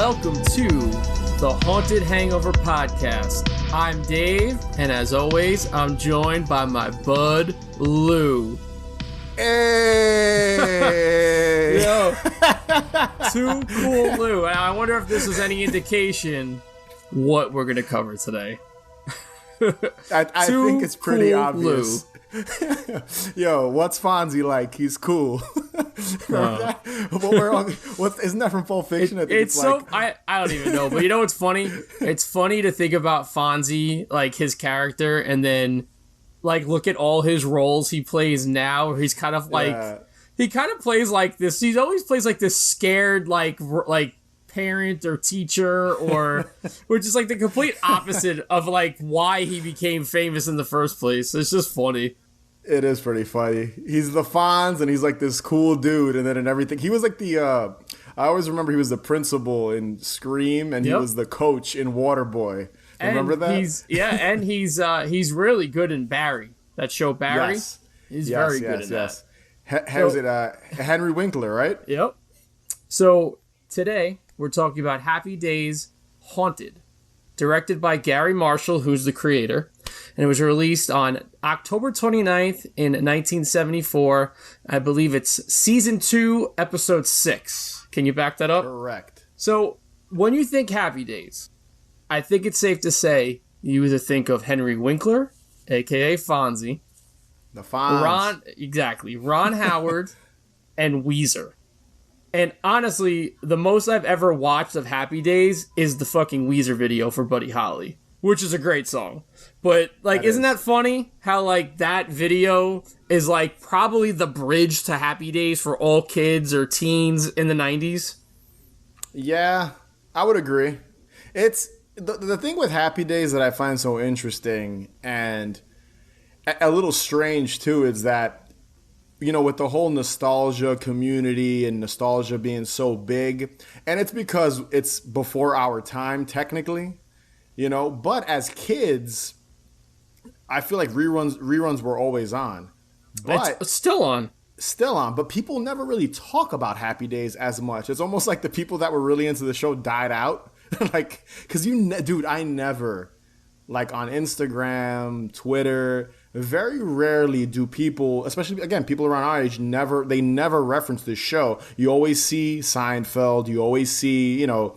welcome to the Haunted Hangover Podcast. I'm Dave, and as always, I'm joined by my bud, Lou. Hey! Yo, too cool, Lou. I wonder if this is any indication what we're going to cover today. I think it's pretty cool obvious. Yo, what's Fonzie like? He's cool. Isn't that from Pulp Fiction? I don't even know, but you know what's funny? It's funny to think about Fonzie, like his character, and then like look at all his roles he plays now, where he's kind of like he kind of plays like this. He always plays like this scared like parent or teacher, or which is like the complete opposite of like why he became famous in the first place. It's just funny. It is pretty funny. He's the Fonz, and he's like this cool dude, and then in everything, he was like the. I always remember he was the principal in Scream, and he was the coach in Waterboy. Remember that? He's really good in Barry. That show Barry. Yes. He's very good in that. Was it Henry Winkler, right? Yep. So today we're talking about Happy Days Haunted, directed by Gary Marshall, who's the creator. And it was released on October 29th in 1974. I believe it's Season 2, Episode 6. Can you back that up? Correct. So, when you think Happy Days, I think it's safe to say you either think of Henry Winkler, a.k.a. Fonzie. The Fonz. Ron Howard, and Weezer. And honestly, the most I've ever watched of Happy Days is the fucking Weezer video for Buddy Holly, which is a great song. But, like, isn't that funny? How, like, that video is, like, probably the bridge to Happy Days for all kids or teens in the 90s? Yeah, I would agree. It's the thing with Happy Days that I find so interesting and a little strange, too, is that, you know, with the whole nostalgia community and nostalgia being so big, and it's because it's before our time, technically, you know, but as kids, I feel like reruns were always on. But it's still on. But people never really talk about Happy Days as much. It's almost like the people that were really into the show died out. Like, because I never, like on Instagram, Twitter, very rarely do people, especially, again, people around our age, never reference this show. You always see Seinfeld, you always see, you know,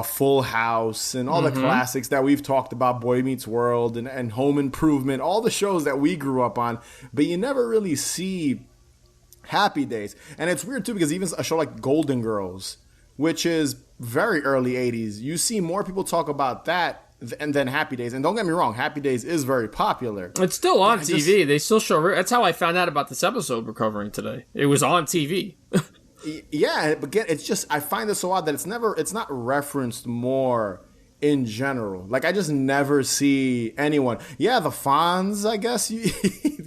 Full House and all the classics that we've talked about, Boy Meets World and Home Improvement, all the shows that we grew up on, but you never really see Happy Days. And it's weird too, because even a show like Golden Girls, which is very early 80s, you see more people talk about that than Happy Days. And don't get me wrong, Happy Days is very popular. It's still on TV. They still show. That's how I found out about this episode we're covering today. It was on TV. Yeah, but again, it's just, I find this so odd that it's not referenced more in general. Like, I just never see anyone. Yeah, the Fonz, I guess,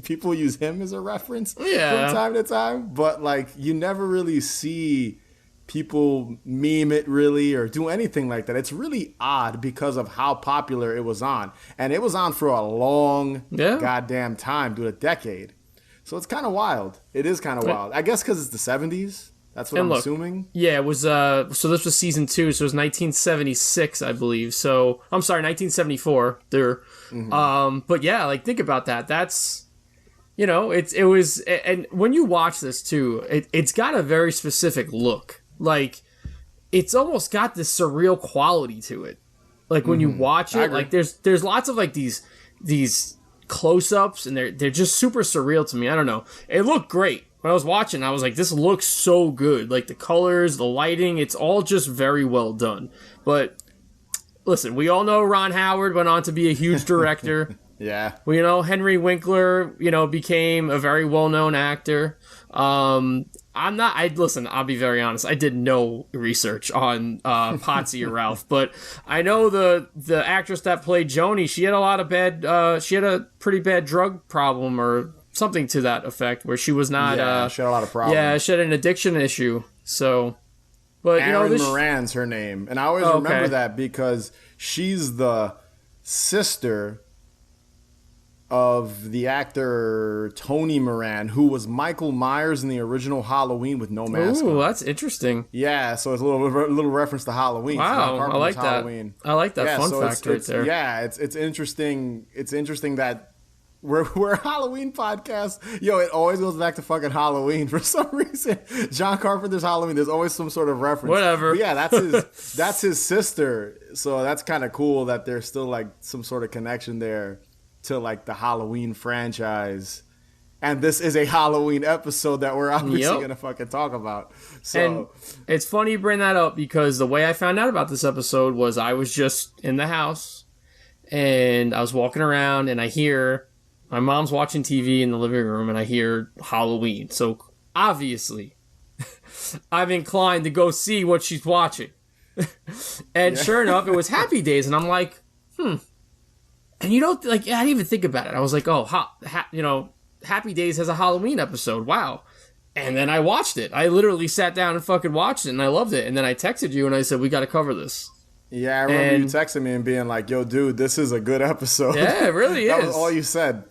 people use him as a reference from time to time. But, like, you never really see people meme it really or do anything like that. It's really odd because of how popular it was on. And it was on for a long goddamn time, dude, a decade. So it's kind of wild. It is kind of wild. I guess because it's the 70s. That's what I'm assuming. Yeah, it was, so this was season 2, so it was 1976, I believe. So, I'm sorry, 1974. But yeah, like, think about that. That's, you know, it was, and when you watch this too, it's got a very specific look. Like, it's almost got this surreal quality to it. Like, when you watch it, like, there's lots of, like, these close-ups, and they're just super surreal to me. I don't know. It looked great. When I was watching, I was like, this looks so good. Like, the colors, the lighting, it's all just very well done. But, listen, we all know Ron Howard went on to be a huge director. Yeah. Well, you know, Henry Winkler, you know, became a very well-known actor. I'll be very honest. I did no research on Potsy or Ralph, but I know the actress that played Joni, she had a pretty bad drug problem or something to that effect, where she was not. She had a lot of problems. Yeah, she had an addiction issue. So, but Aaron Moran's her name, and I always remember that because she's the sister of the actor Tony Moran, who was Michael Myers in the original Halloween with no mask. Ooh, that's interesting. Yeah, so it's a little reference to Halloween. Wow, I like Halloween. That. I like that fun fact right there. Yeah, it's interesting. It's interesting that we're a Halloween podcast. Yo, it always goes back to fucking Halloween for some reason. John Carpenter's Halloween. There's always some sort of reference. Whatever. But yeah, that's his sister. So that's kind of cool that there's still like some sort of connection there to like the Halloween franchise. And this is a Halloween episode that we're obviously gonna fucking talk about. So and it's funny you bring that up because the way I found out about this episode was I was just in the house and I was walking around and I hear my mom's watching TV in the living room and I hear Halloween. So obviously I'm inclined to go see what she's watching. And sure enough, it was Happy Days and I'm like, And you don't, like, I didn't even think about it. I was like, oh, Happy Days has a Halloween episode. Wow. And then I watched it. I literally sat down and fucking watched it, and I loved it. And then I texted you, and I said, we got to cover this. Yeah, I remember you texting me and being like, yo, dude, this is a good episode. Yeah, it really That is. was all you said.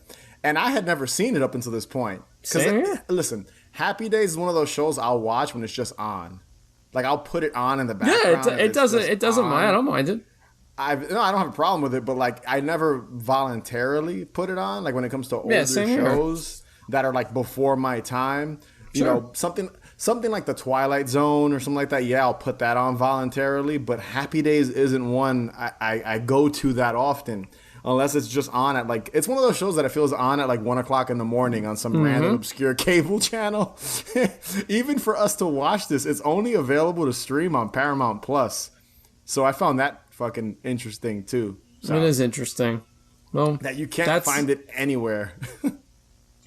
And I had never seen it up until this point. Same here. Listen, Happy Days is one of those shows I'll watch when it's just on. Like, I'll put it on in the background. Yeah, it doesn't mind. I don't mind it. I don't have a problem with it, but like I never voluntarily put it on. Like when it comes to older shows that are like before my time, you know, something like The Twilight Zone or something like that. Yeah, I'll put that on voluntarily. But Happy Days isn't one I go to that often, unless it's just on at like it's one of those shows that it feels on at like 1 o'clock in the morning on some random obscure cable channel. Even for us to watch this, it's only available to stream on Paramount Plus. So I found that fucking interesting too. So, it is interesting. Well, that you can't find it anywhere.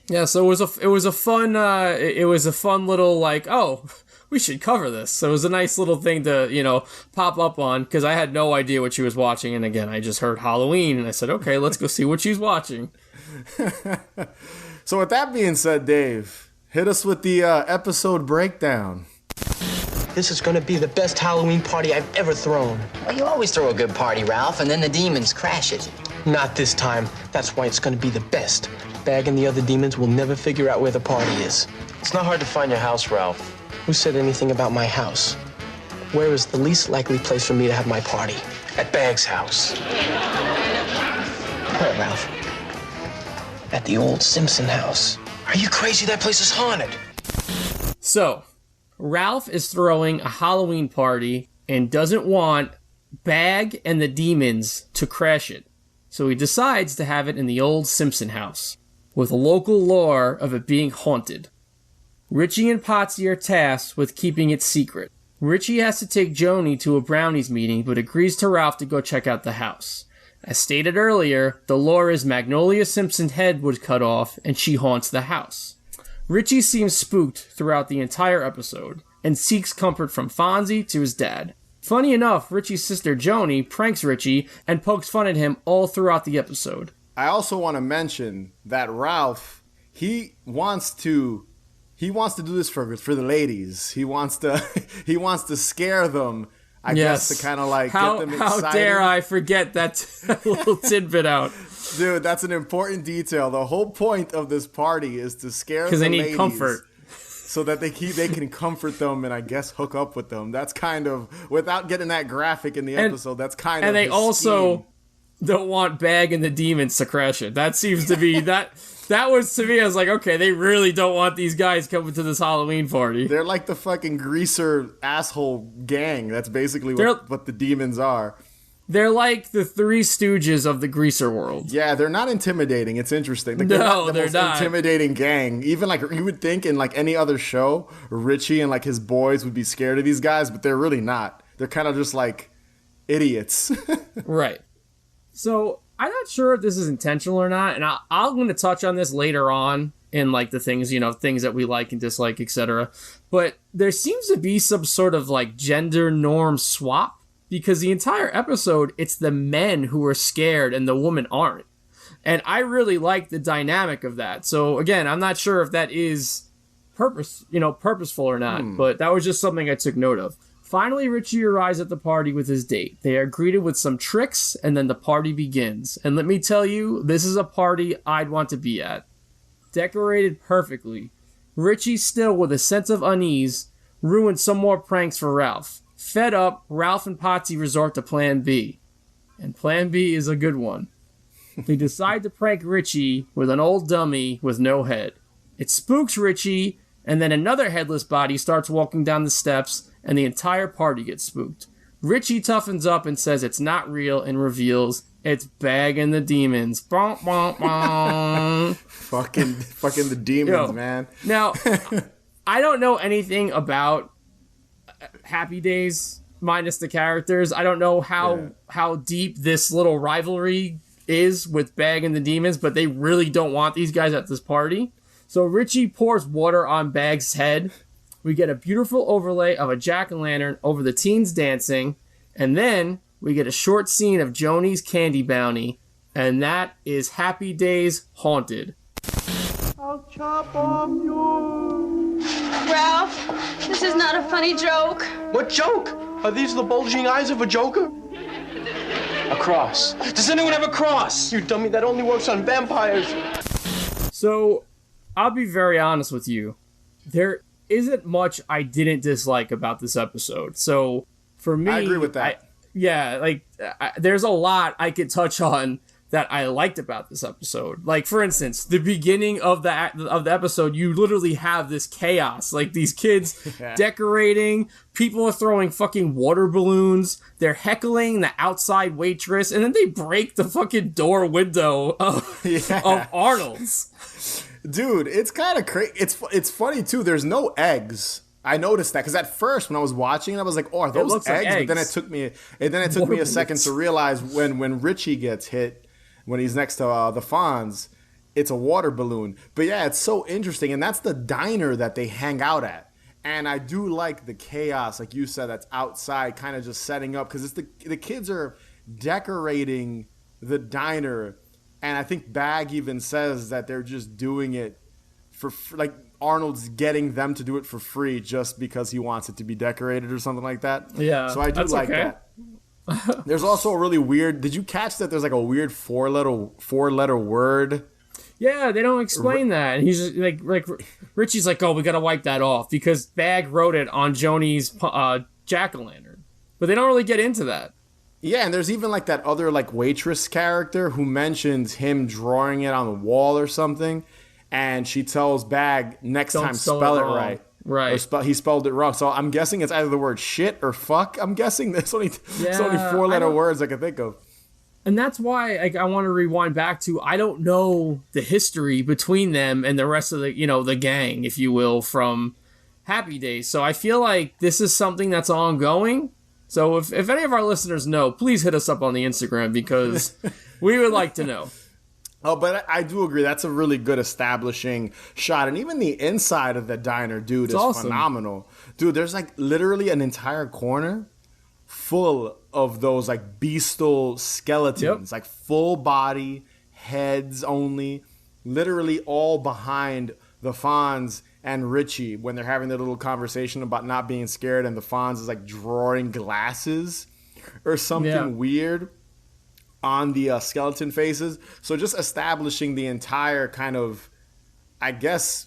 Yeah, so it was a fun little like, oh, we should cover this. So it was a nice little thing to, pop up on because I had no idea what she was watching, and again, I just heard Halloween and I said, okay, let's go see what she's watching. So with that being said, Dave, hit us with the episode breakdown. This is gonna be the best Halloween party I've ever thrown. Well, you always throw a good party, Ralph, and then the demons crash it. Not this time. That's why it's gonna be the best. Bag and the other demons will never figure out where the party is. It's not hard to find your house, Ralph. Who said anything about my house? Where is the least likely place for me to have my party? At Bag's house. Where, Ralph? At the old Simpsons House. Are you crazy? That place is haunted. So, Ralph is throwing a Halloween party and doesn't want Bag and the demons to crash it. So he decides to have it in the old Simpson house, with local lore of it being haunted. Richie and Potsy are tasked with keeping it secret. Richie has to take Joni to a brownies meeting, but agrees to Ralph to go check out the house. As stated earlier, the lore is Magnolia Simpson's head was cut off, and she haunts the house. Richie seems spooked throughout the entire episode, and seeks comfort from Fonzie to his dad. Funny enough, Richie's sister Joni pranks Richie and pokes fun at him all throughout the episode. I also want to mention that Ralph, he wants to do this for the ladies. He wants to scare them. I guess to kind of like get them excited. How dare I forget that little tidbit out. Dude, that's an important detail. The whole point of this party is to scare the ladies. Because they need comfort. So that they can comfort them and I guess hook up with them. That's kind of, without getting that graphic in the episode, that's kind of. And they also scheme. Don't want Bag and the demons to crash it. That seems to be that was to me. I was like, okay, they really don't want these guys coming to this Halloween party. They're like the fucking greaser asshole gang. That's basically what the demons are. They're like the Three Stooges of the greaser world. Yeah, they're not intimidating. It's interesting. Like, they're most not. Intimidating gang. Even like you would think in like any other show, Richie and like his boys would be scared of these guys, but they're really not. They're kind of just like idiots. Right. So I'm not sure if this is intentional or not, and I'm going to touch on this later on in like the things, things that we like and dislike, etc. But there seems to be some sort of like gender norm swap. Because the entire episode, it's the men who are scared and the women aren't. And I really like the dynamic of that. So again, I'm not sure if that is purposeful or not, but that was just something I took note of. Finally, Richie arrives at the party with his date. They are greeted with some tricks, and then the party begins. And let me tell you, this is a party I'd want to be at. Decorated perfectly. Richie, still with a sense of unease, ruins some more pranks for Ralph. Fed up, Ralph and Potsy resort to Plan B. And Plan B is a good one. They decide to prank Richie with an old dummy with no head. It spooks Richie, and then another headless body starts walking down the steps, and the entire party gets spooked. Richie toughens up and says it's not real and reveals it's Bag and the Demons. Bonk, bonk, bonk. fucking the demons, man. Now, I don't know anything about Happy Days minus the characters. I don't know how deep this little rivalry is with Bag and the Demons, but they really don't want these guys at this party. So Richie pours water on Bag's head. We get a beautiful overlay of a jack-o'-lantern over the teens dancing, and then we get a short scene of Joni's candy bounty, and that is Happy Days Haunted. I'll chop off your... Ralph, this is not a funny joke. What joke? Are these the bulging eyes of a joker? A cross. Does anyone have a cross? You dummy, that only works on vampires. So, I'll be very honest with you. There isn't much I didn't dislike about this episode. So, for me... I agree with that. There's a lot I could touch on that I liked about this episode. Like, for instance, the beginning of the episode, you literally have this chaos. Like, these kids decorating, people are throwing fucking water balloons, they're heckling the outside waitress, and then they break the fucking door window of Arnold's. Dude, it's kind of crazy. It's funny, too. There's no eggs. I noticed that because at first when I was watching, I was like, "Oh, are those eggs?" Like eggs? But then it took me a second to realize when Richie gets hit, when he's next to the Fonz, it's a water balloon. But yeah, it's so interesting, and that's the diner that they hang out at. And I do like the chaos, like you said, that's outside, kind of just setting up because it's the kids are decorating the diner, and I think Bag even says that they're just doing it for like. Arnold's getting them to do it for free just because he wants it to be decorated or something like that. Yeah, so I do like that. There's also a really weird... Did you catch that there's like a weird four-letter word? Yeah, they don't explain that. And he's just like Richie's like, "Oh, we gotta wipe that off," because Bag wrote it on Joni's jack-o'-lantern. But they don't really get into that. Yeah, and there's even like that other like waitress character who mentions him drawing it on the wall or something. And she tells Bag, next time spell it right. Right. Or he spelled it wrong. So I'm guessing it's either the word shit or fuck. I'm guessing there's only 4-letter words I can think of. And that's why I want to rewind back to, I don't know the history between them and the rest of the gang, if you will, from Happy Days. So I feel like this is something that's ongoing. So if any of our listeners know, please hit us up on the Instagram because we would like to know. Oh, but I do agree. That's a really good establishing shot. And even the inside of the diner, dude, is awesome. Phenomenal. Dude, there's like literally an entire corner full of those like beastal skeletons, like full body, heads only, literally all behind the Fonz and Richie when they're having their little conversation about not being scared. And the Fonz is like drawing glasses or something weird on the skeleton faces. So just establishing the entire kind of, I guess,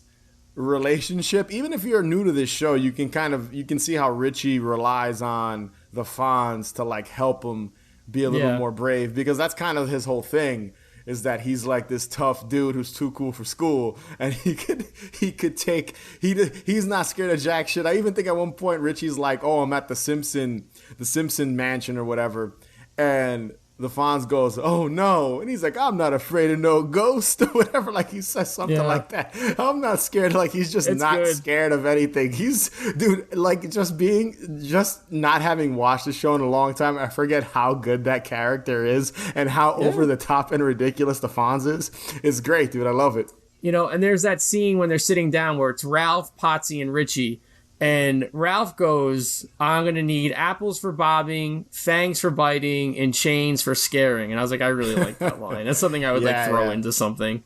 relationship. Even if you're new to this show, you can see how Richie relies on the Fonz to like help him be a little more brave, because that's kind of his whole thing, is that he's like this tough dude who's too cool for school, and he's not scared of jack shit. I even think at one point Richie's like, "Oh, I'm at the Simpson mansion or whatever," and the Fonz goes, "Oh no," and he's like, "I'm not afraid of no ghost," or whatever. Like he says something like that. I'm not scared. Like he's just scared of anything. He's, dude, like just not having watched the show in a long time, I forget how good that character is and how over the top and ridiculous the Fonz is. It's great, dude. I love it. And there's that scene when they're sitting down where it's Ralph, Potsy, and Richie. And Ralph goes, "I'm going to need apples for bobbing, fangs for biting, and chains for scaring." And I was like, I really like that line. That's something I would throw into something.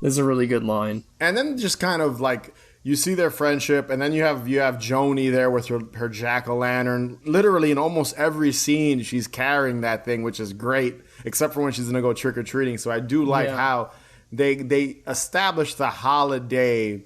This is a really good line. And then just kind of like you see their friendship, and then you have Joni there with her jack-o'-lantern. Literally in almost every scene, she's carrying that thing, which is great, except for when she's gonna go trick-or-treating. So I do like how they establish the holiday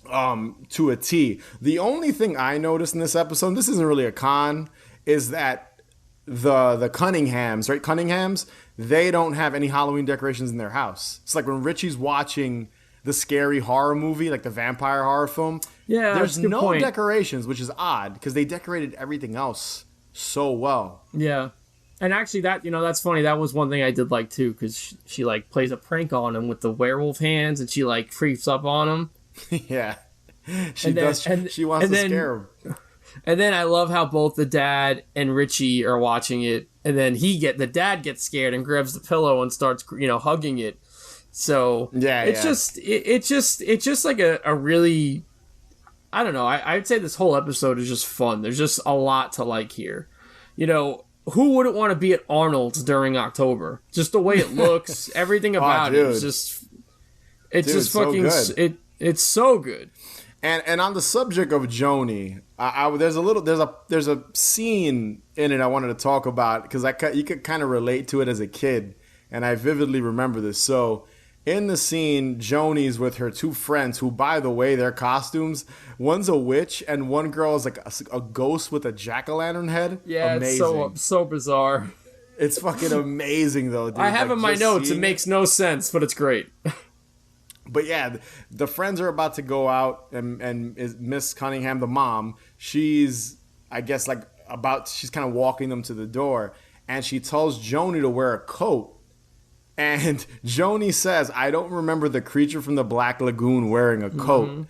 to a T. The only thing I noticed in this episode, and this isn't really a con, is that the Cunninghams, right? Cunninghams, they don't have any Halloween decorations in their house. It's like when Richie's watching the scary horror movie, like the vampire horror film. Yeah, there's no decorations, which is odd because they decorated everything else so well. Yeah. And actually, that's funny. That was one thing I did like too, because she like plays a prank on him with the werewolf hands, and she like creeps up on him. Yeah, she does. She wants to scare him. And then I love how both the dad and Richie are watching it, and then the dad gets scared and grabs the pillow and starts hugging it. So it's just like a really, I don't know. I'd say this whole episode is just fun. There's just a lot to like here. Who wouldn't want to be at Arnold's during October? Just the way it looks, everything about it is just, it's just fucking, so good. It's so good. And on the subject of Joni, there's a scene in it I wanted to talk about because you could kind of relate to it as a kid, and I vividly remember this. So in the scene, Joni's with her two friends who, by the way, their costumes, one's a witch and one girl is like a ghost with a jack-o'-lantern head. Yeah, amazing. It's so bizarre. It's fucking amazing, though, dude. I have in my notes, it makes no sense, but it's great. But yeah, the friends are about to go out, and Miss Cunningham, the mom, she's, I guess, she's kind of walking them to the door, and she tells Joni to wear a coat. And Joni says, I don't remember the creature from the Black Lagoon wearing a coat. Mm-hmm.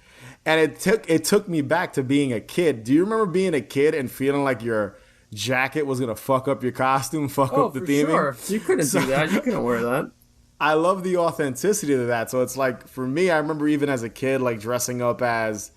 And it took me back to being a kid. Do you remember being a kid and feeling like your jacket was going to fuck up your costume, fuck up the theming? Sure. You couldn't do that. You couldn't wear that. I love the authenticity of that. So it's like, for me, I remember even as a kid, like dressing up as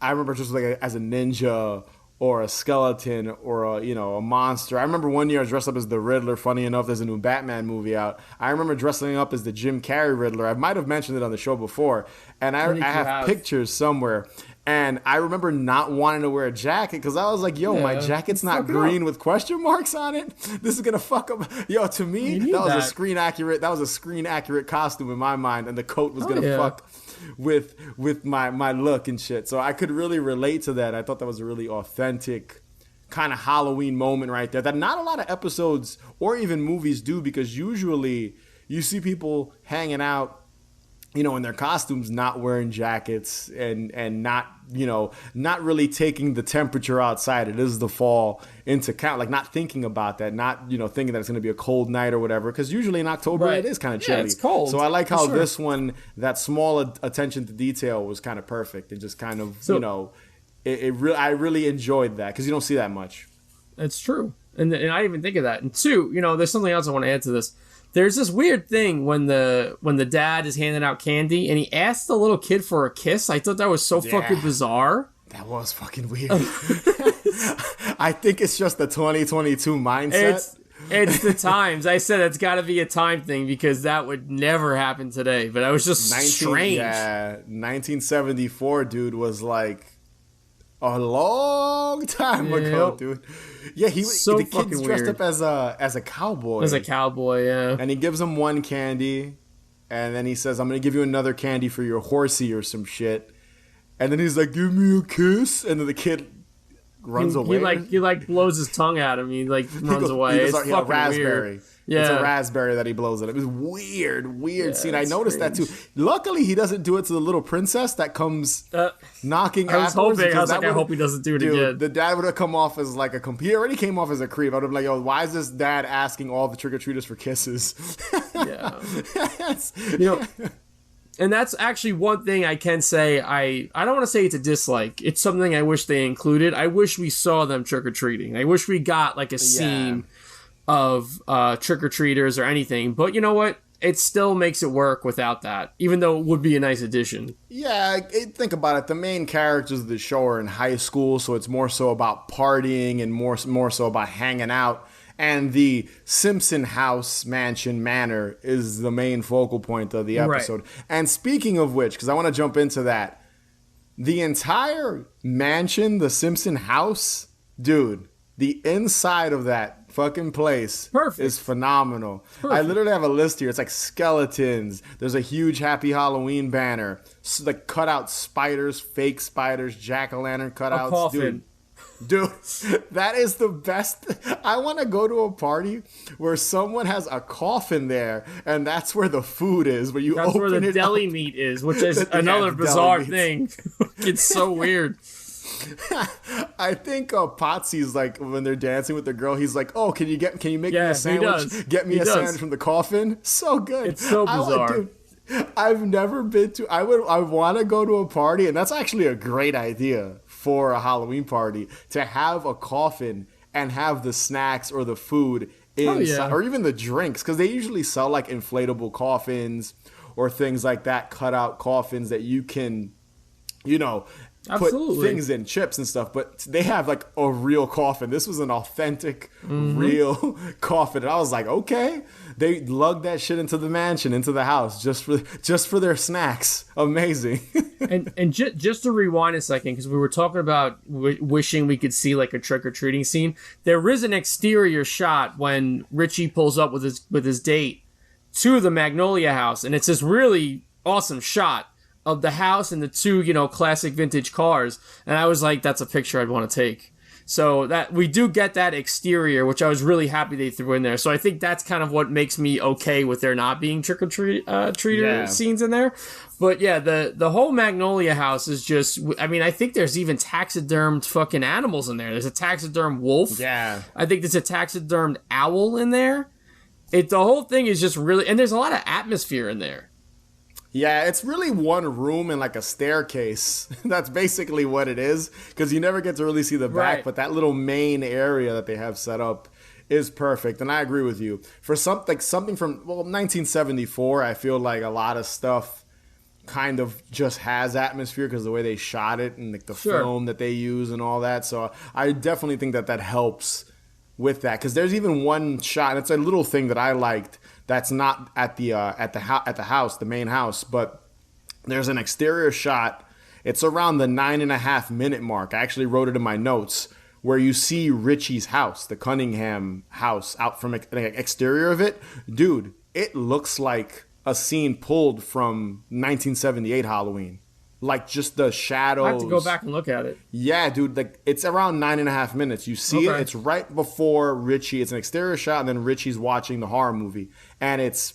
a ninja or a skeleton or a monster. I remember one year I was dressed up as the Riddler. Funny enough, there's a new Batman movie out. I remember dressing up as the Jim Carrey Riddler. I might have mentioned it on the show before. And I have pictures somewhere. And I remember not wanting to wear a jacket because I was like, my jacket's not green with question marks on it. This is going to fuck up. To me, that was a screen accurate costume in my mind. And the coat was going to fuck with my look and shit. So I could really relate to that. I thought that was a really authentic kind of Halloween moment right there that not a lot of episodes or even movies do, because usually you see people hanging out in their costumes, not wearing jackets and not really taking the temperature outside. It is the fall into account, like not thinking about that, not, thinking that it's going to be a cold night or whatever. Because usually in October it is kind of chilly. It's cold. So I like how this one, that small attention to detail was kind of perfect. It just kind of, I really enjoyed that because you don't see that much. It's true. And I didn't even think of that. And two, there's something else I want to add to this. There's this weird thing when the dad is handing out candy and he asks the little kid for a kiss. I thought that was so fucking bizarre. That was fucking weird. I think it's just the 2022 mindset. It's the times. I said it's got to be a time thing because that would never happen today. But I was just strange. Yeah, 1974, dude, was like a long time ago, dude. Yeah, the kid's dressed up as a cowboy. As a cowboy, yeah. And he gives him one candy, and then he says, I'm going to give you another candy for your horsey or some shit. And then he's like, give me a kiss. And then the kid runs away. He blows his tongue at him. He runs away. It's fucking raspberry. Weird. Yeah. It's a raspberry that he blows at him. It was weird scene. I noticed that too. Luckily, he doesn't do it to the little princess that comes knocking afterwards. I hope he doesn't do it again. The dad would have come off as like he already came off as a creep. I would have been like, why is this dad asking all the trick-or-treaters for kisses? Yeah. And that's actually one thing I can say. I don't want to say it's a dislike. It's something I wish they included. I wish we saw them trick-or-treating. I wish we got like a scene of trick-or-treaters or anything. But you know what? It still makes it work without that, even though it would be a nice addition. Yeah, think about it. The main characters of the show are in high school, so it's more so about partying and more so about hanging out. And the Simpsons House manor is the main focal point of the episode. Right. And speaking of which, because I want to jump into that, The entire mansion, the Simpson house, dude, the inside of that fucking place is phenomenal. Perfect. I literally have a list here. It's like skeletons. There's a huge Happy Halloween banner. Like cutout spiders, fake spiders, jack-o'-lantern cutouts. A coffin. Dude, that is the best. I want to go to a party where someone has a coffin there, and that's where the food is. Where you that's open where the deli up. Meat is, which is another bizarre thing. It's so weird. I think Potsy's like when they're dancing with the girl. He's like, "Oh, can you make me a sandwich? Get me a sandwich from the coffin." So good. It's so bizarre. I've never been to. I want to go to a party, and that's actually a great idea for a Halloween party, to have a coffin and have the snacks or the food inside, or even the drinks, because they usually sell like inflatable coffins or things like that, cut out coffins that you can, put things in, chips and stuff, but they have like a real coffin. This was an authentic, real coffin, and I was like, okay. They lugged that shit into the mansion, into the house, just for their snacks. Amazing. and just to rewind a second, because we were talking about wishing we could see like a trick-or-treating scene. There is an exterior shot when Richie pulls up with his date to the Magnolia house, and it's this really awesome shot of the house and the two, classic vintage cars. And I was like, that's a picture I'd want to take. So that we do get that exterior, which I was really happy they threw in there. So I think that's kind of what makes me okay with there not being trick-or-treater scenes in there. But yeah, the whole Magnolia house is just, I mean, I think there's even taxidermed fucking animals in there. There's a taxidermed wolf. Yeah. I think there's a taxidermed owl in there. The whole thing is just really, and there's a lot of atmosphere in there. Yeah, it's really one room and like a staircase. That's basically what it is, because you never get to really see the back, but that little main area that they have set up is perfect. And I agree with you. For something from 1974, I feel like a lot of stuff kind of just has atmosphere because of the way they shot it and like the film that they use and all that. So I definitely think that helps with that, because there's even one shot, and it's a little thing that I liked, that's not at the house, the main house, but there's an exterior shot. It's around the 9.5 minute mark. I actually wrote it in my notes, where you see Richie's house, the Cunningham house, out from the exterior of it. Dude, it looks like a scene pulled from 1978 Halloween. Like just the shadows. I have to go back and look at it. Yeah, dude. Like it's around 9.5 minutes. You see it. It's right before Richie. It's an exterior shot, and then Richie's watching the horror movie, and it's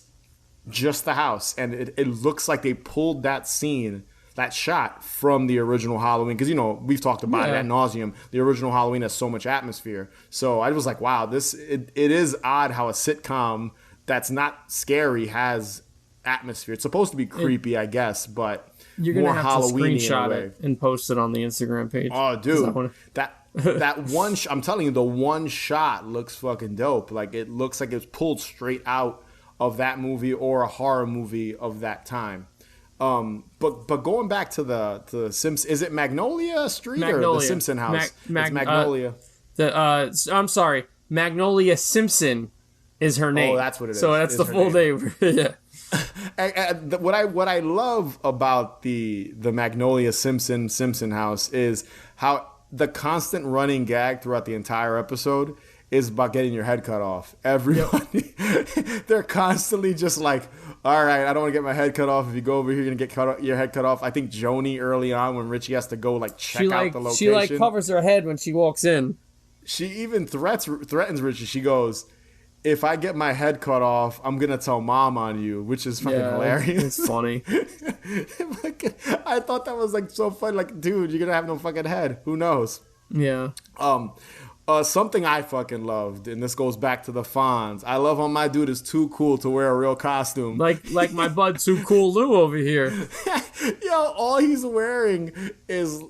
just the house, and it looks like they pulled that scene, that shot from the original Halloween, because we've talked about it ad nauseum. The original Halloween has so much atmosphere. So I was like, wow, it is odd how a sitcom that's not scary has atmosphere. It's supposed to be creepy, I guess, but you're gonna have Halloween to screenshot it and post it on the Instagram page. Oh, dude, that one. I'm telling you, the one shot looks fucking dope. Like it looks like it's pulled straight out of that movie or a horror movie of that time. But going back to the Simpsons, is it Magnolia Street or the Simpson house? It's Magnolia. I'm sorry, Magnolia Simpson is her name. Oh, that's what it is. So that's the full name. Yeah. What I love about the Magnolia Simpson house is how the constant running gag throughout the entire episode is about getting your head cut off. Everybody, they're constantly just like, all right, I don't want to get my head cut off. If you go over here, you're going to get your head cut off. I think Joni early on when Richie has to go check out the location. She covers her head when she walks in. She even threatens Richie. She goes, if I get my head cut off, I'm going to tell Mom on you, which is fucking hilarious. It's funny. I thought that was so funny. Like, dude, you're going to have no fucking head. Who knows? Yeah. Something I fucking loved, and this goes back to the Fonz. I love how my dude is too cool to wear a real costume. Like my bud Too Cool Lou over here. Yo, all he's wearing is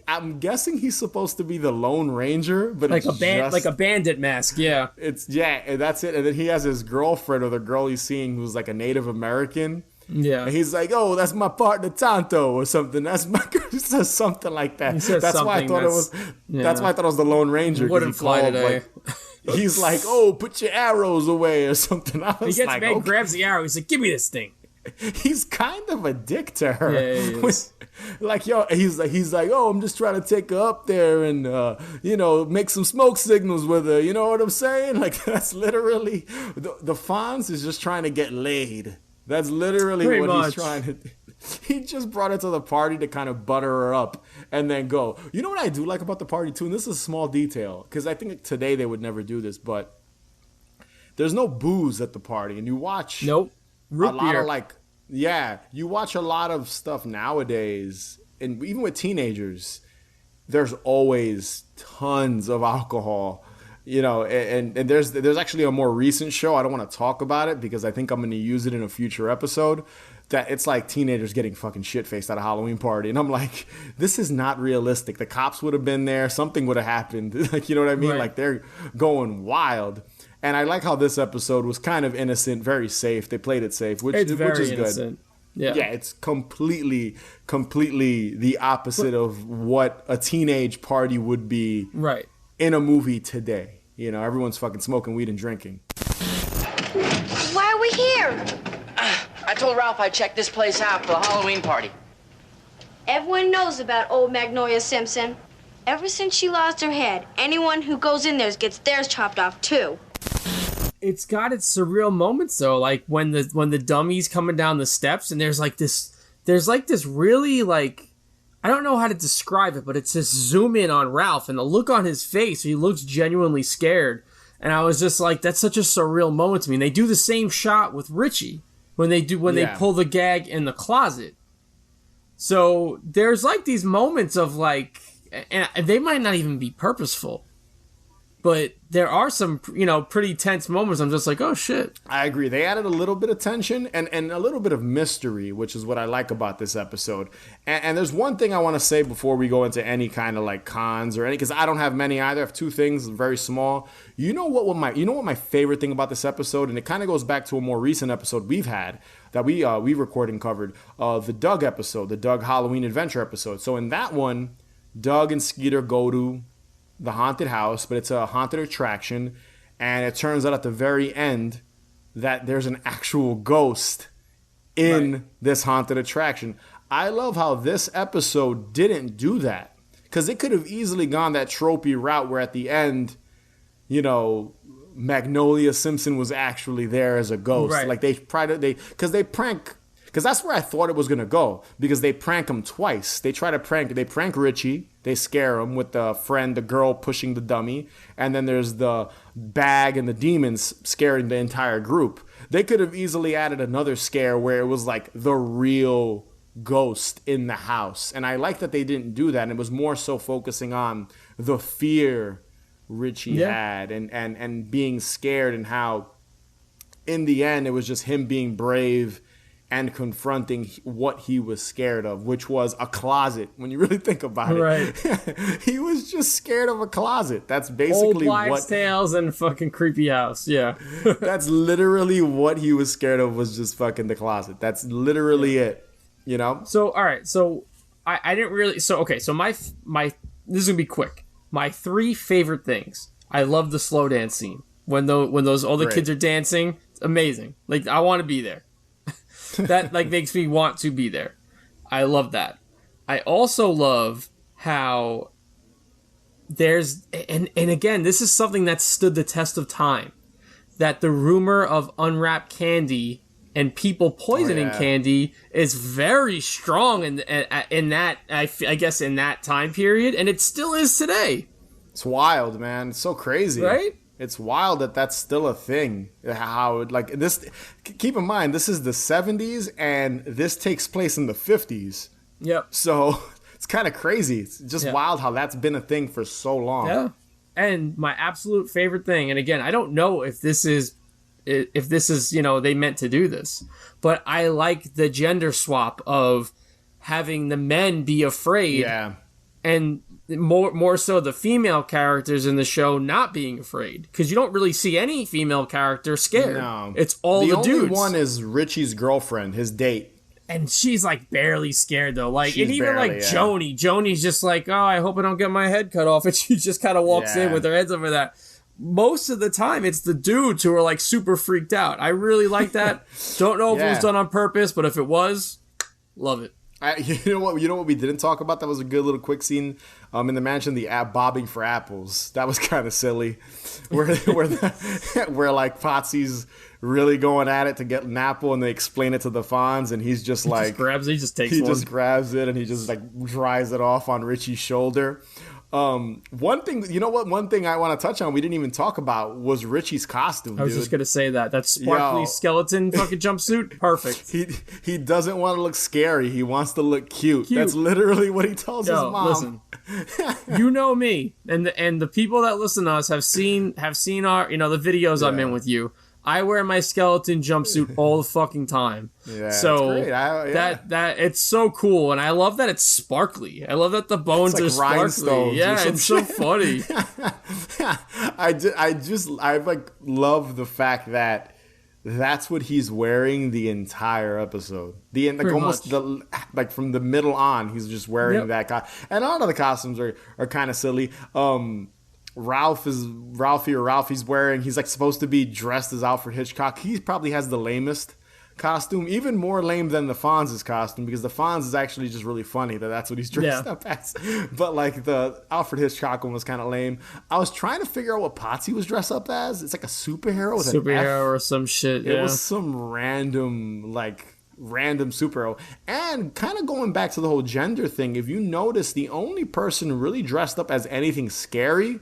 I'm guessing he's supposed to be the Lone Ranger, but like a bandit mask. Yeah. And that's it. And then he has his girlfriend, or the girl he's seeing, who's like a Native American. Yeah. And he's like, oh, that's my partner Tonto or something. That's my girl. He says something like that. That's why I thought it was. Yeah. That's why I thought it was the Lone Ranger. Wouldn't fly today. He's like, oh, put your arrows away or something. I was he grabs the arrow. He's like, give me this thing. he's kind of a dick to her. Yeah, he is. Like, yo, he's like, oh, I'm just trying to take her up there and, make some smoke signals with her. You know what I'm saying? Like, that's literally, the Fonz is just trying to get laid. That's literally Pretty what much. he's trying to do. He just brought her to the party to kind of butter her up and then go. You know what I do like about the party, too? And this is a small detail, because I think today they would never do this, but there's no booze at the party. And you watch Nope. Root a lot beer. of you watch a lot of stuff nowadays, and even with teenagers, there's always tons of alcohol, and there's actually a more recent show. I don't want to talk about it because I think I'm going to use it in a future episode, that it's like teenagers getting fucking shit-faced at a Halloween party. And I'm like, this is not realistic. The cops would have been there. Something would have happened. Like, you know what I mean? Right. Like, they're going wild. And I like how this episode was kind of innocent, very safe. They played it safe, which is innocent. good. Yeah, it's completely the opposite of what a teenage party would be Right. in a movie today. Everyone's fucking smoking weed and drinking. Why are we here? I told Ralph I'd check this place out for the Halloween party. Everyone knows about old Magnolia Simpson. Ever since she lost her head, anyone who goes in there gets theirs chopped off too. It's got its surreal moments though, like when the dummy's coming down the steps and there's this really, like, I don't know how to describe it, but it's this zoom in on Ralph and the look on his face. He looks genuinely scared, and I was just like, that's such a surreal moment to me. And they do the same shot with Richie when they pull the gag in the closet. So there's like these moments of like, and they might not even be purposeful, but there are some, pretty tense moments. I'm just like, oh shit. I agree. They added a little bit of tension and a little bit of mystery, which is what I like about this episode. And there's one thing I want to say before we go into any kind of like cons or any, because I don't have many either. I have two things, very small. You know what my favorite thing about this episode, and it kind of goes back to a more recent episode we've had that we recorded and covered, the Doug episode, the Doug Halloween Adventure episode. So in that one, Doug and Skeeter go to the haunted house, but it's a haunted attraction, and it turns out at the very end that there's an actual ghost in this haunted attraction. I love how this episode didn't do that, because it could have easily gone that tropey route where at the end, Magnolia Simpson was actually there as a ghost. Right. Like because that's where I thought it was going to go, because they prank him twice. They prank Richie. They scare him with the girl pushing the dummy. And then there's the bag and the demons scaring the entire group. They could have easily added another scare where it was like the real ghost in the house. And I like that they didn't do that. And it was more so focusing on the fear Richie had and being scared, and how in the end it was just him being brave and confronting what he was scared of, which was a closet. When you really think about it, Right. He was just scared of a closet. That's basically Old wives' tales and fucking creepy house. Yeah. That's literally what he was scared of, was just fucking the closet. That's literally it. So all right. So I didn't really. So okay. So my this is gonna be quick. My 3 favorite things. I love the slow dance scene when those all the Great. kids are dancing. It's amazing. Like, I want to be there. That like makes me want to be there. I love that. I also love how there's and again, this is something that stood the test of time. That the rumor of unwrapped candy and people poisoning candy is very strong in that I guess in that time period, and it still is today. It's wild, man. It's so crazy, right? It's wild that that's still a thing. How like this? Keep in mind, this is the 70s, and this takes place in the 50s. Yep. So it's kind of crazy. It's just wild how that's been a thing for so long. Yeah. And my absolute favorite thing, and again, I don't know if this is they meant to do this, but I like the gender swap of having the men be afraid, and more so the female characters in the show not being afraid, because you don't really see any female character scared. No, it's all the dudes. The only one is Richie's girlfriend, his date. And she's like barely scared though. Like, she's and even barely, like Joni's just like, oh, I hope I don't get my head cut off, and she just kind of walks in with her heads over that. most of the time it's the dudes who are like super freaked out. I really like that. Don't know if it was done on purpose, but if it was, love it. You know what we didn't talk about that was a good little quick scene in the mansion, the app bobbing for apples. That was kind of silly, where like Potsy's really going at it to get an apple, and they explain it to the Fonz, and he's just like he just grabs it and he just like dries it off on Richie's shoulder. One thing I want to touch on we didn't even talk about was Richie's costume. I was just gonna say that sparkly skeleton fucking jumpsuit, perfect. He doesn't want to look scary. He wants to look cute. That's literally what he tells his mom. Listen, you know me, and the people that listen to us have seen our the videos I'm in with you. I wear my skeleton jumpsuit all the fucking time. Yeah, so that's great. that it's so cool, and I love that it's sparkly. I love that the bones are sparkly. Yeah, it's so funny. I like love the fact that that's what he's wearing the entire episode. From the middle on, he's just wearing that. And a lot of the costumes are kind of silly. Ralphie's wearing, he's like supposed to be dressed as Alfred Hitchcock. He probably has the lamest costume, even more lame than the Fonz's costume, because the Fonz is actually just really funny that's what he's dressed up as. But like the Alfred Hitchcock one was kind of lame. I was trying to figure out what Potsy was dressed up as. It's like a superhero with an F. or some shit. It was some random superhero. And kind of going back to the whole gender thing, if you notice, the only person really dressed up as anything scary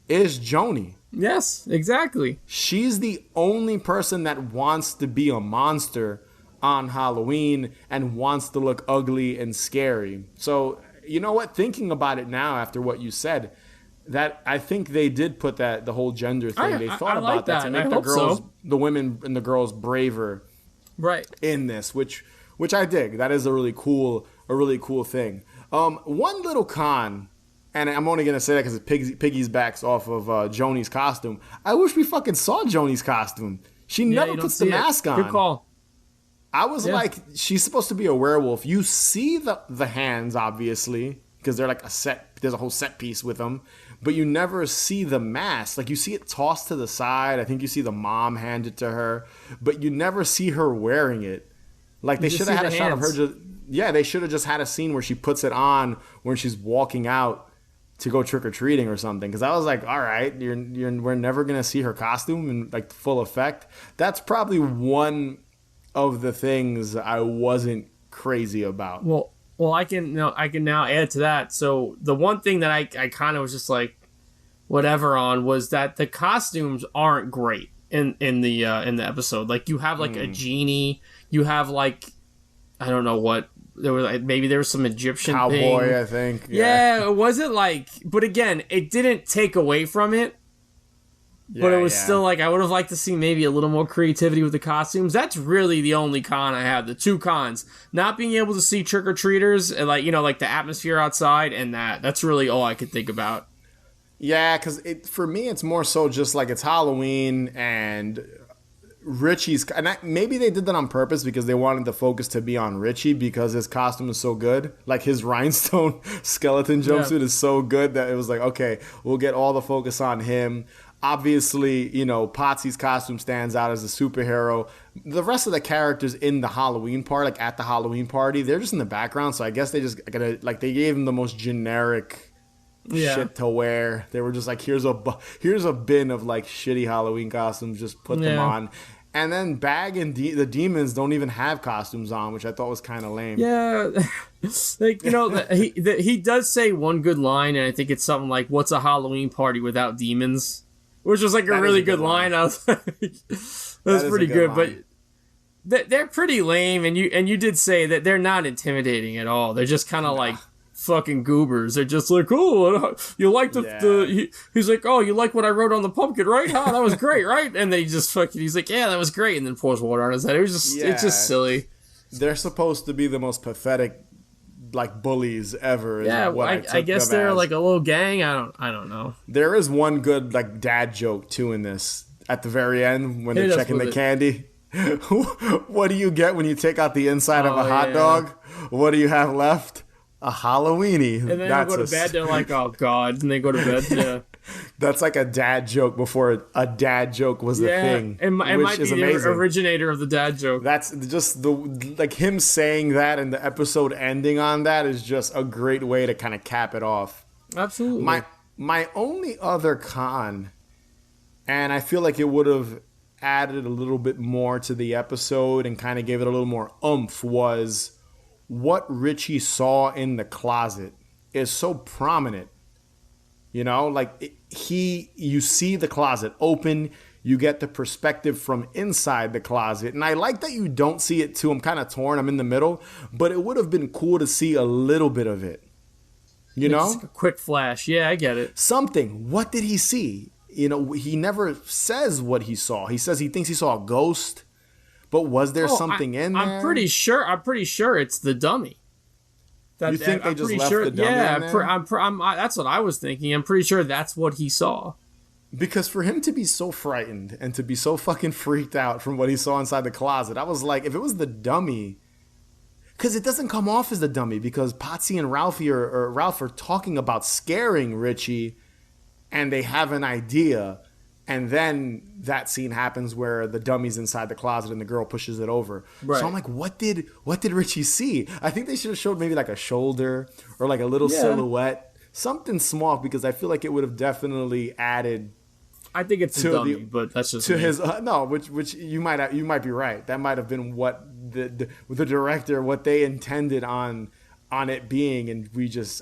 is Joni. Yes, exactly. She's the only person that wants to be a monster on Halloween and wants to look ugly and scary. So, you know what? Thinking about it now after what you said, that I think they did put the whole gender thing. They thought about that to make the women and the girls braver, right? In this, which I dig. That is a really cool thing. One little con. And I'm only going to say that because it piggybacks off of Joni's costume. I wish we fucking saw Joni's costume. She never puts the mask on. Good call. I was like, she's supposed to be a werewolf. You see the hands, obviously, because they're like there's a whole set piece with them. But you never see the mask. Like, you see it tossed to the side. I think you see the mom hand it to her. But you never see her wearing it. Like, they should have had a shot of her they should have just had a scene where she puts it on when she's walking out to go trick-or-treating or something, because I was like, all right, we're never gonna see her costume in like full effect. That's probably one of the things I wasn't crazy about. Well, I can now add to that. So the one thing that I kind of was just like whatever on was that the costumes aren't great in the episode. Like, you have like a genie, you have like, I don't know what. There was some Egyptian cowboy thing. I think. Yeah, it wasn't like, but again, it didn't take away from it. But it was still like, I would have liked to see maybe a little more creativity with the costumes. That's really the only con I have. The two cons: not being able to see trick-or-treaters and like the atmosphere outside, and that's really all I could think about. Yeah, because for me, it's more so just like it's Halloween and Richie's, and maybe they did that on purpose because they wanted the focus to be on Richie because his costume is so good. Like, his rhinestone skeleton jumpsuit is so good that it was like, okay, we'll get all the focus on him. Obviously, Potsy's costume stands out as a superhero. The rest of the characters in the Halloween part, like at the Halloween party, they're just in the background. So I guess they just they gave him the most generic shit to wear. They were just like, here's a bin of like shitty Halloween costumes, just put them on. And then Bag and the demons don't even have costumes on, which I thought was kind of lame. Yeah, like, he does say one good line, and I think it's something like, "What's a Halloween party without demons?" Which was like a really good line. I was like, that's pretty good, but they're pretty lame. And you did say that they're not intimidating at all. They're just kind of like fucking goobers. They're just like, oh, you like he's like, oh, you like what I wrote on the pumpkin, right? Oh, that was great, right? And they just he's like, yeah, that was great, and then pours water on his head. It was just, it's just silly. They're supposed to be the most pathetic, like, bullies ever. Yeah, I guess they're like a little gang. I don't know. There is one good like dad joke too in this at the very end when they're checking the candy. What do you get when you take out the inside of a hot dog? What do you have left? A Halloweenie. And then they go to bed, they're like, oh God. And they go to bed, That's like a dad joke before a dad joke was a thing. It might be the originator of the dad joke. That's just like him saying that and the episode ending on that is just a great way to kind of cap it off. Absolutely. My only other con, and I feel like it would have added a little bit more to the episode and kind of gave it a little more oomph, was what Richie saw in the closet is so prominent. You know, like you see the closet open, you get the perspective from inside the closet. And I like that you don't see it too. I'm kind of torn. I'm in the middle, but it would have been cool to see a little bit of it. You know, just like a quick flash. Yeah, I get it. Something. What did he see? You know, he never says what he saw. He says he thinks he saw a ghost, but was there something in there? I'm pretty sure it's the dummy. You think they just left the dummy in there? That's what I was thinking. I'm pretty sure that's what he saw. Because for him to be so frightened and to be so fucking freaked out from what he saw inside the closet, I was like, if it was the dummy, because it doesn't come off as the dummy, because Potsy and Ralph are talking about scaring Richie, and they have an idea. And then that scene happens where the dummy's inside the closet and the girl pushes it over. Right. So I'm like, what did Richie see? I think they should have showed maybe like a shoulder or like a little silhouette, something small, because I feel like it would have definitely added. I think it's a dummy, but that's just to me. His which you might be right. That might have been what the director, what they intended on it being, and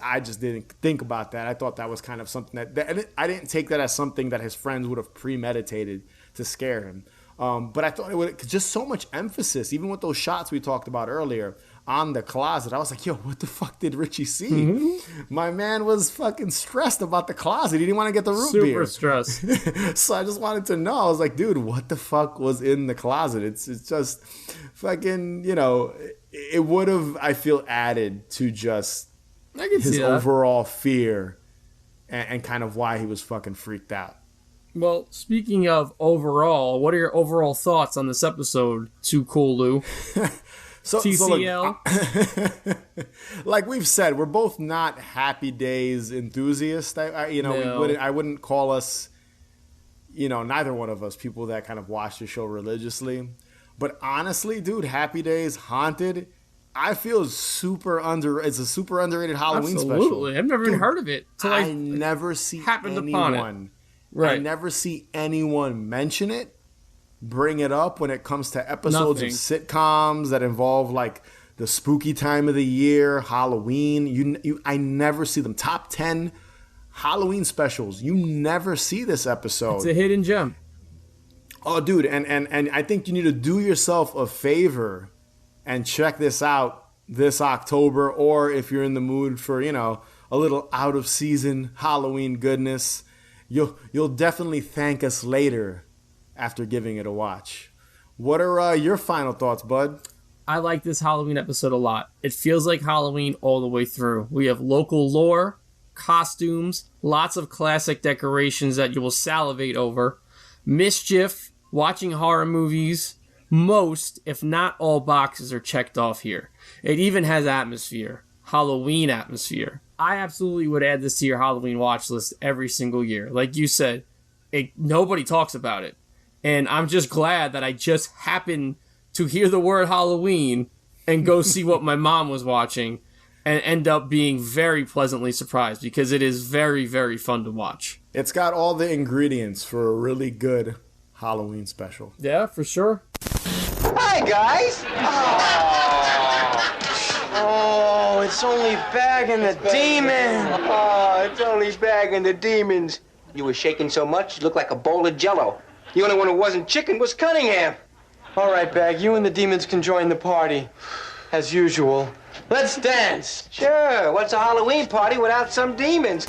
I just didn't think about that. I thought that was kind of something that I didn't take that as something that his friends would have premeditated to scare him. But I thought it would just so much emphasis, even with those shots we talked about earlier on the closet. I was like, yo, what the fuck did Richie see? Mm-hmm. My man was fucking stressed about the closet. He didn't want to get the root beer. Super stressed. So I just wanted to know. I was like, dude, what the fuck was in the closet? It's just fucking, you know. It would have, I feel, added to just his overall fear and kind of why he was fucking freaked out. Well, speaking of overall, what are your overall thoughts on this episode, Too Cool Lou? TCL? So like we've said, we're both not Happy Days enthusiasts. I wouldn't call us, neither one of us people that kind of watch the show religiously. But honestly, dude, Happy Days, Haunted, I feel it's a super underrated Halloween special. Absolutely. I've never even heard of it. I never see anyone. Right. I never see anyone mention it, bring it up when it comes to episodes of sitcoms that involve like the spooky time of the year, Halloween. I never see them. Top 10 Halloween specials. You never see this episode. It's a hidden gem. Oh, dude, and I think you need to do yourself a favor and check this out this October, or if you're in the mood for, a little out-of-season Halloween goodness, you'll definitely thank us later after giving it a watch. What are your final thoughts, bud? I like this Halloween episode a lot. It feels like Halloween all the way through. We have local lore, costumes, lots of classic decorations that you will salivate over, mischief, watching horror movies. Most, if not all, boxes are checked off here. It even has atmosphere. Halloween atmosphere. I absolutely would add this to your Halloween watch list every single year. Like you said, nobody talks about it. And I'm just glad that I just happened to hear the word Halloween and go see what my mom was watching and end up being very pleasantly surprised, because it is very, very fun to watch. It's got all the ingredients for a really good Halloween special. Yeah, for sure. Hi, guys. Oh, it's only Bag and the Demon. Oh, it's only Bag and the Demons. You were shaking so much, you looked like a bowl of Jell-O. The only one who wasn't chicken was Cunningham. All right, Bag, you and the Demons can join the party. As usual. Let's dance. Sure, what's a Halloween party without some demons?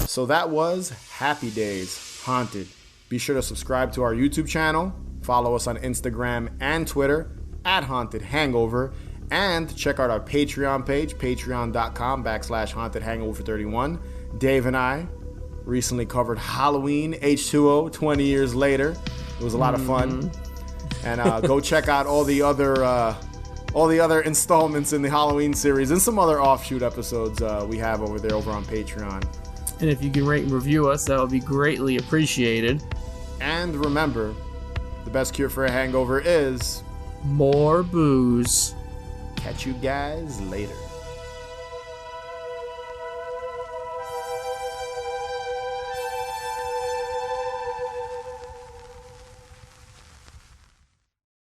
So that was Happy Days, Haunted. Be sure to subscribe to our YouTube channel, follow us on Instagram and Twitter @HauntedHangover, and check out our Patreon page, patreon.com/HauntedHangover31. Dave and I recently covered Halloween H2O 20 years later. It was a lot of fun. And go check out all the other installments in the Halloween series and some other offshoot episodes we have over there over on Patreon. And if you can rate and review us, that would be greatly appreciated. And remember, the best cure for a hangover is more booze. Catch you guys later.